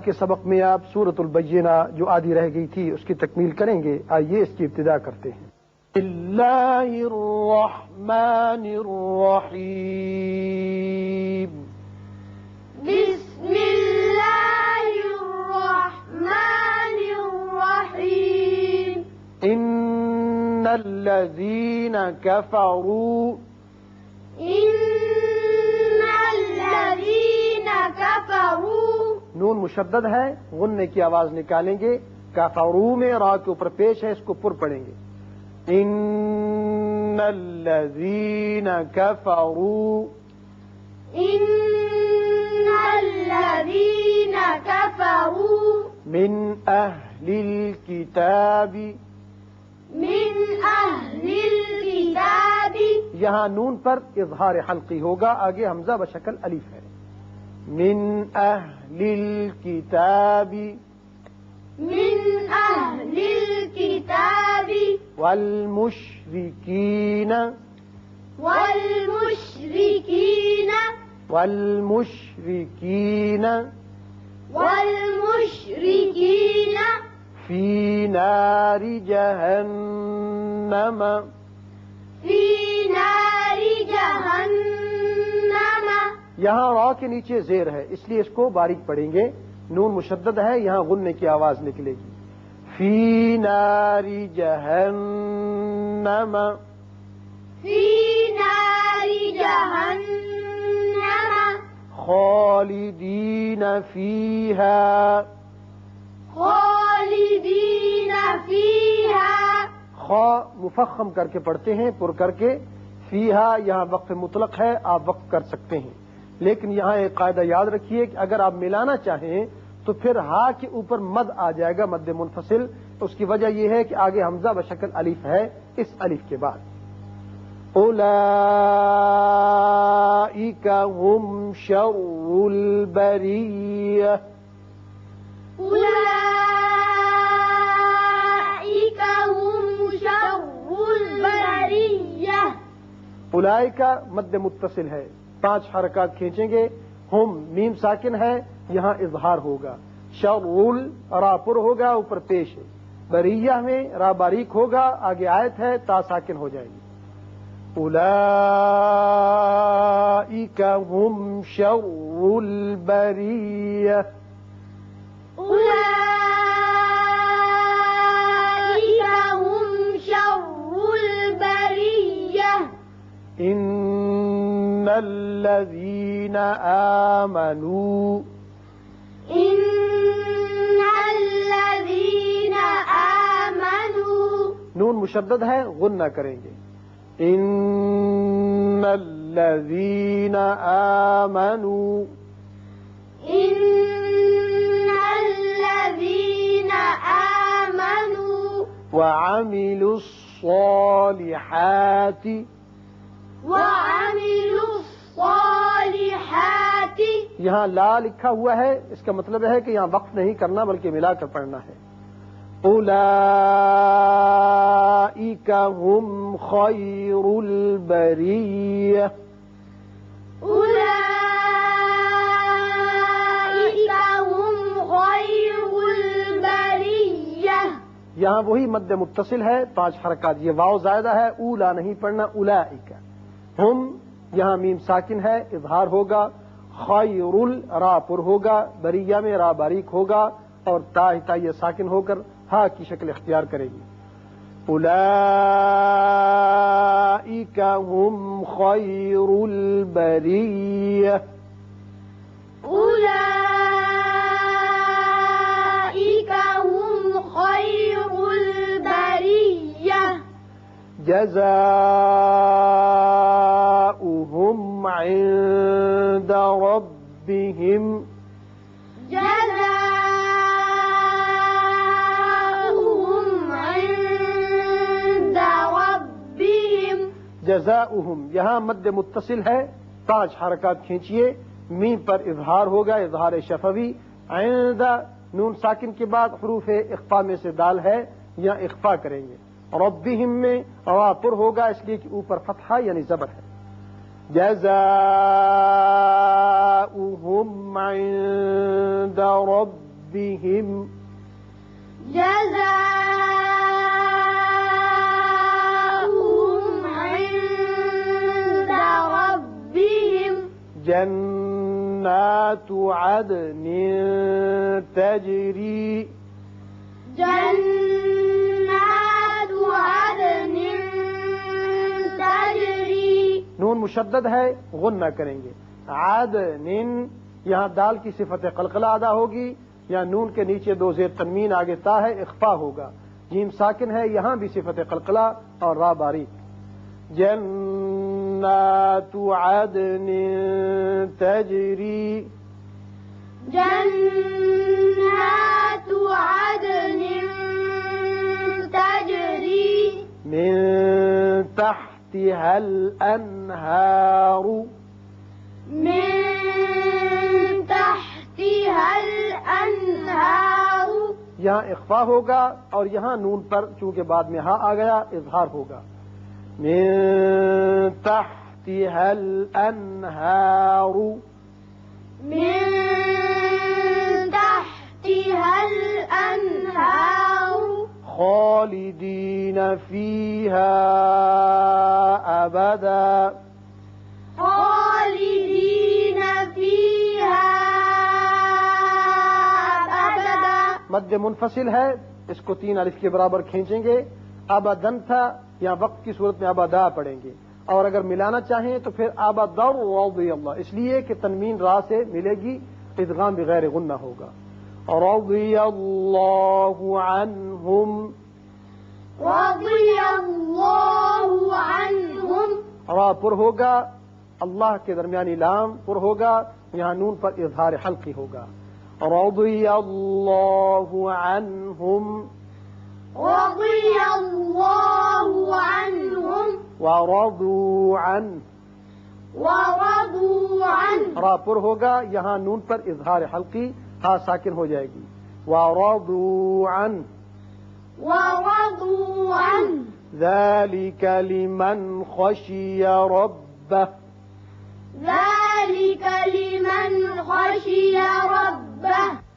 کے سبق میں آپ سورۃ البینہ جو آدھی رہ گئی تھی اس کی تکمیل کریں گے. آئیے اس کی ابتدا کرتے ہیں. بسم اللہ الرحمن الرحیم. بسم اللہ الرحمن الرحیم. ان الذین کفروا نون مشدد ہے، غننے کی آواز نکالیں گے. کفروا میں را کے اوپر پیش ہے، اس کو پر پڑھیں گے. ان الذین کفروا من اہل الکتاب. یہاں نون پر اظہار حلقی ہوگا، آگے حمزہ بشکل الف ہے. من اہل الکتاب والمشرکین فی نار جہنم. یہاں را کے نیچے زیر ہے، اس لیے اس کو باریک پڑھیں گے. نون مشدد ہے، یہاں غننے کی آواز نکلے گی. فی نار جہنم خالدین فیہا. خا مفخم کر کے پڑھتے ہیں، پر کر کے. فیہا یہاں وقف مطلق ہے، آپ وقف کر سکتے ہیں، لیکن یہاں ایک قاعدہ یاد رکھیے کہ اگر آپ ملانا چاہیں تو پھر ہا کے اوپر مد آ جائے گا، مد منفصل. اس کی وجہ یہ ہے کہ آگے حمزہ بشکل الف ہے اس الف کے بعد. اولئک هم شر البریہ. اولئک مد متصل ہے، 5 حرکات کھینچیں گے. ہم میم ساکن ہے، یہاں اظہار ہوگا. شرول را پر ہوگا، اوپر پیش ہے. بریہ میں را باریک ہوگا، آگے آیت ہے، تا ساکن ہو جائے گی. اولئک هم شر البریہ. ان الذین آمنوا نون مشدد ہے، غنہ کریں گے. ان الذین آمنوا وعملوا الصالحات. یہاں لا لکھا ہوا ہے، اس کا مطلب ہے کہ یہاں وقف نہیں کرنا بلکہ ملا کر پڑھنا ہے. اولئک هم خیر البریہ. یہاں وہی مد متصل ہے، 5 حرکات. یہ واو زائدہ ہے، اولا نہیں پڑھنا. اولئک ہم یہاں میم ساکن ہے، اظہار ہوگا. خیر را پر ہوگا، بریہ میں را باریک ہوگا اور تا یہ ساکن ہو کر ہا کی شکل اختیار کرے گی. اولئک هم خیر البریہ. جزاؤہم عند ربہم. جزاؤہم یہاں مد متصل ہے، 5 حرکات کھینچیے. میم پر اظہار ہوگا، اظہار شفوی. عند نون ساکن کے بعد حروف اخفا میں سے دال ہے، یہاں اخفا کریں گے. ربہم میں را پر ہوگا، اس لیے کہ اوپر فتحہ یعنی زبر ہے. جزاؤہم عند ربہم ربهم جزاؤهم عند ربهم جنات عدن تجري جنات عدن تجري نون مشدد ہے غنہ کریں گے عدن یہاں دال کی صفت قلقلہ ادا ہوگی یا نون کے نیچے دو زیر تنوین آگے تا ہے اخفا ہوگا جیم ساکن ہے یہاں بھی صفت قلقلہ اور را باریک جنات عدن تجری جنات عدن تجري من تحتها الأنهار من تحتها الأنهار یہاں اخفا ہوگا اور یہاں نون پر چونکہ بعد میں ہا آ گیا اظہار ہوگا من تحتها الأنهار من تحتها الأنهار خالدين فيها أبدا خالدين فيها أبدا مد منفصل ہے اس کو 3 الف کے برابر کھینچیں گے ابدن تھا یا وقت کی صورت میں ابدا پڑھیں گے اور اگر ملانا چاہیں تو پھر ابدا رضی اللہ اس لیے کہ تنوین را سے ملے گی ادغام بغیر غنہ ہوگا رضی اللہ عنہم رضي الله عنهم را پر ہوگا اللہ کے درمیانی لام پر ہوگا یہاں نون پر اظہار حلقی ہوگا رضی اللہ عنہم رضي الله عنهم ورضوا عنہ ورضوا عنه را پر ہوگا یہاں نون پر اظہار حلقی ہا ساکن ہو جائے گی ورضوا عنہ ورضوا عنه ذلك لمن خشي ربه ذلك لمن خشي ربه